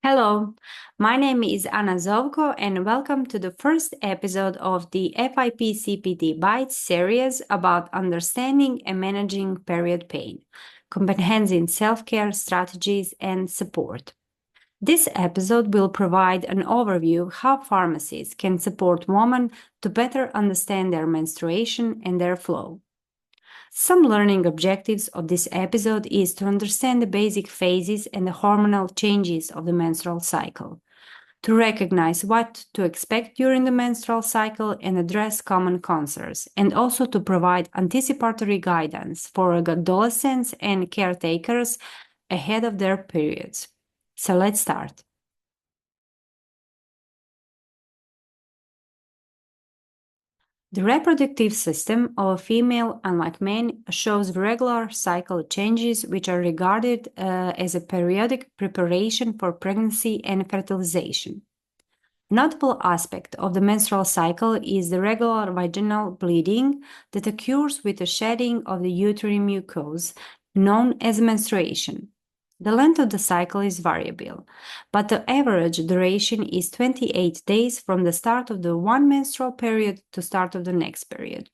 Hello, my name is Anna Zovko, and welcome to the first episode of the FIP CPD Bites series about understanding and managing period pain, comprehensive self-care strategies and support. This episode will provide an overview of how pharmacists can support women to better understand their menstruation and their flow. Some learning objectives of this episode is to understand the basic phases and the hormonal changes of the menstrual cycle, to recognize what to expect during the menstrual cycle and address common concerns, and also to provide anticipatory guidance for adolescents and caretakers ahead of their periods. So let's start. The reproductive system of a female, unlike men, shows regular cycle changes which are regarded as a periodic preparation for pregnancy and fertilization. A notable aspect of the menstrual cycle is the regular vaginal bleeding that occurs with the shedding of the uterine mucosa, known as menstruation. The length of the cycle is variable, but the average duration is 28 days from the start of the one menstrual period to start of the next period.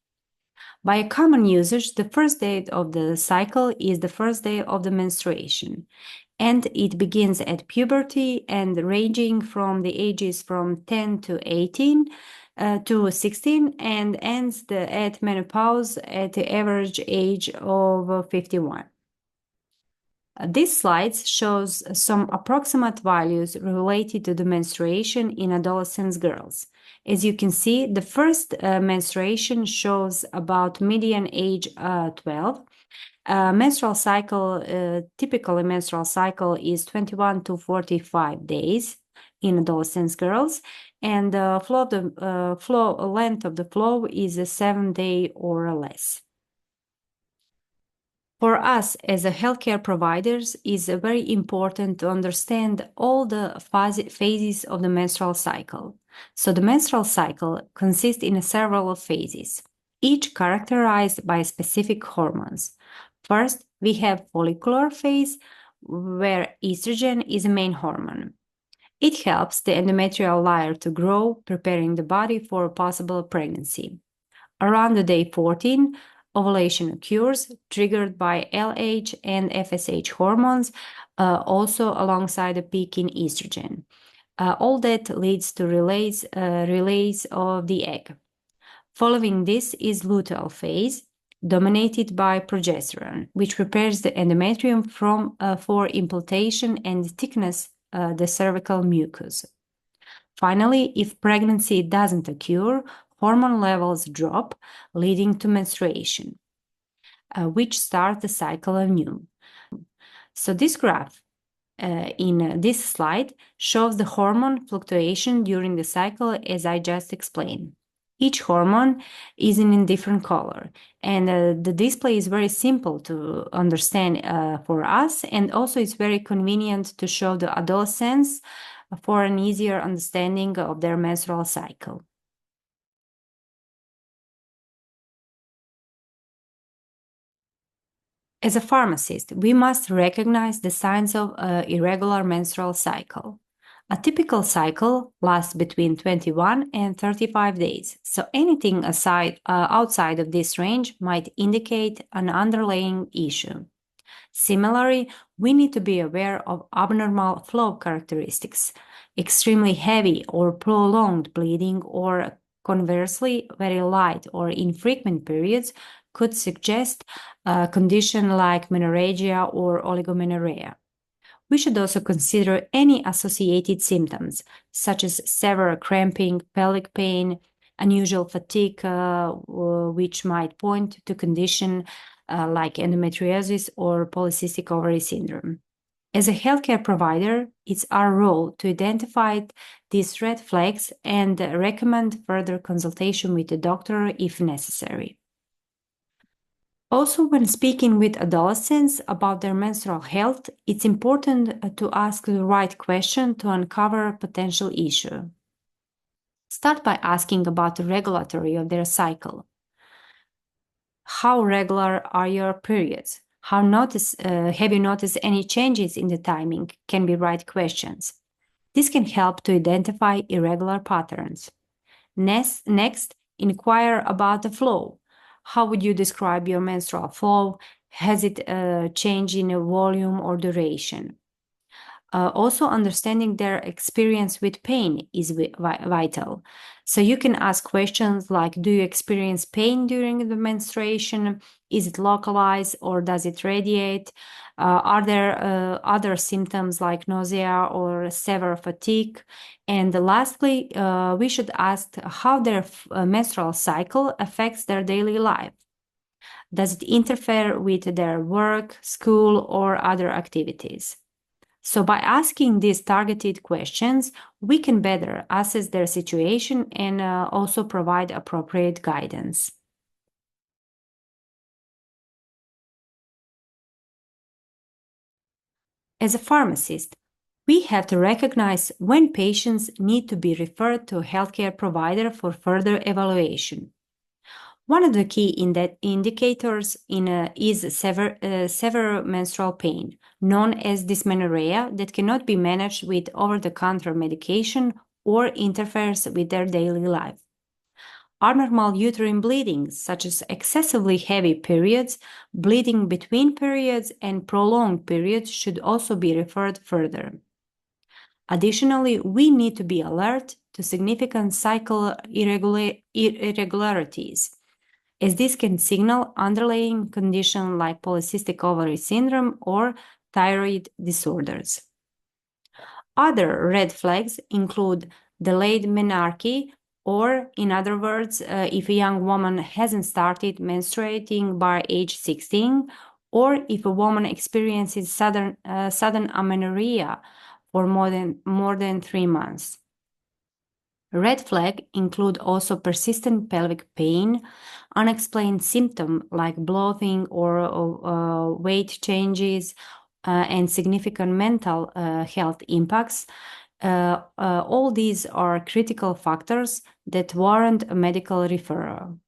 By a common usage, the first day of the cycle is the first day of the menstruation, and it begins at puberty and ranging from the ages from 10 to 18 to 16 and ends at menopause at the average age of 51. This slide shows some approximate values related to the menstruation in adolescent girls. As you can see, the first menstruation shows about median age 12. Menstrual cycle, typically menstrual cycle is 21 to 45 days in adolescent girls, and the flow length of the flow is a 7 day or less. For us as a healthcare providers, it's very important to understand all the phases of the menstrual cycle. So the menstrual cycle consists in several phases, each characterized by specific hormones. First, we have follicular phase, where estrogen is a main hormone. It helps the endometrial layer to grow, preparing the body for a possible pregnancy. Around the day 14, ovulation occurs, triggered by LH and FSH hormones, also alongside a peak in estrogen. All that leads to release of the egg. Following this is luteal phase, dominated by progesterone, which prepares the endometrium for implantation and thickness the cervical mucus. Finally, if pregnancy doesn't occur, hormone levels drop, leading to menstruation, which starts the cycle anew. So this graph in this slide shows the hormone fluctuation during the cycle, as I just explained. Each hormone is in a different color, and the display is very simple to understand for us, and also it's very convenient to show the adolescents for an easier understanding of their menstrual cycle. As a pharmacist, we must recognize the signs of an irregular menstrual cycle. A typical cycle lasts between 21 and 35 days, so anything outside of this range might indicate an underlying issue. Similarly, we need to be aware of abnormal flow characteristics, extremely heavy or prolonged bleeding, or conversely, very light or infrequent periods could suggest a condition like menorrhagia or oligomenorrhea. We should also consider any associated symptoms, such as severe cramping, pelvic pain, unusual fatigue, which might point to condition like endometriosis or polycystic ovary syndrome. As a healthcare provider, it's our role to identify these red flags and recommend further consultation with the doctor if necessary. Also, when speaking with adolescents about their menstrual health, it's important to ask the right question to uncover a potential issue. Start by asking about the regularity of their cycle. How regular are your periods? Have you noticed any changes in the timing? Can be right questions. This can help to identify irregular patterns. Next, inquire about the flow. How would you describe your menstrual flow? Has it changed in volume or duration? Also, understanding their experience with pain is vital. So, you can ask questions like: do you experience pain during the menstruation? Is it localized or does it radiate? Are there other symptoms like nausea or severe fatigue? And lastly, we should ask how their menstrual cycle affects their daily life. Does it interfere with their work, school, or other activities? So, by asking these targeted questions, we can better assess their situation and also provide appropriate guidance. As a pharmacist, we have to recognize when patients need to be referred to a healthcare provider for further evaluation. One of the key indicators is severe menstrual pain, known as dysmenorrhea, that cannot be managed with over-the-counter medication or interferes with their daily life. Abnormal uterine bleeding, such as excessively heavy periods, bleeding between periods, and prolonged periods, should also be referred further. Additionally, we need to be alert to significant cycle irregularities, as this can signal underlying conditions like polycystic ovary syndrome or thyroid disorders. Other red flags include delayed menarche, or in other words, if a young woman hasn't started menstruating by age 16, or if a woman experiences sudden amenorrhea for more than 3 months. Red flag include also persistent pelvic pain, unexplained symptom like bloating or weight changes, and significant mental health impacts. All these are critical factors that warrant a medical referral.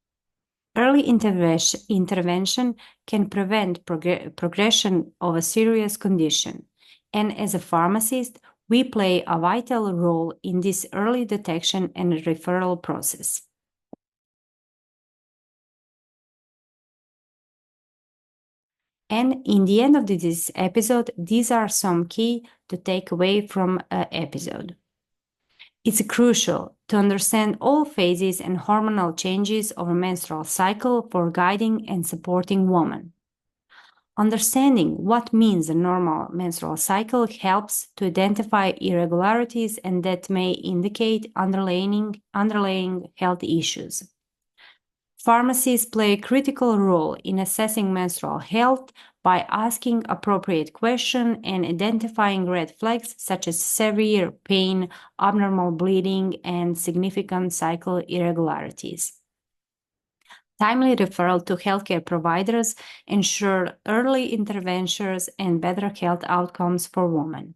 Early intervention can prevent progression of a serious condition, and as a pharmacist, we play a vital role in this early detection and referral process. And in the end of this episode, these are some key to take away from an episode. It's crucial to understand all phases and hormonal changes of a menstrual cycle for guiding and supporting women. Understanding what means a normal menstrual cycle helps to identify irregularities and that may indicate underlying health issues. Pharmacists play a critical role in assessing menstrual health by asking appropriate questions and identifying red flags such as severe pain, abnormal bleeding, and significant cycle irregularities. Timely referral to healthcare providers ensure early interventions and better health outcomes for women.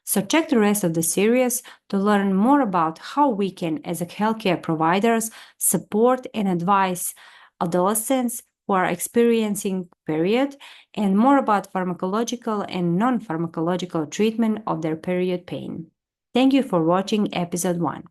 So check the rest of the series to learn more about how we can, as a healthcare providers, support and advise adolescents who are experiencing period, and more about pharmacological and non-pharmacological treatment of their period pain. Thank you for watching episode 1.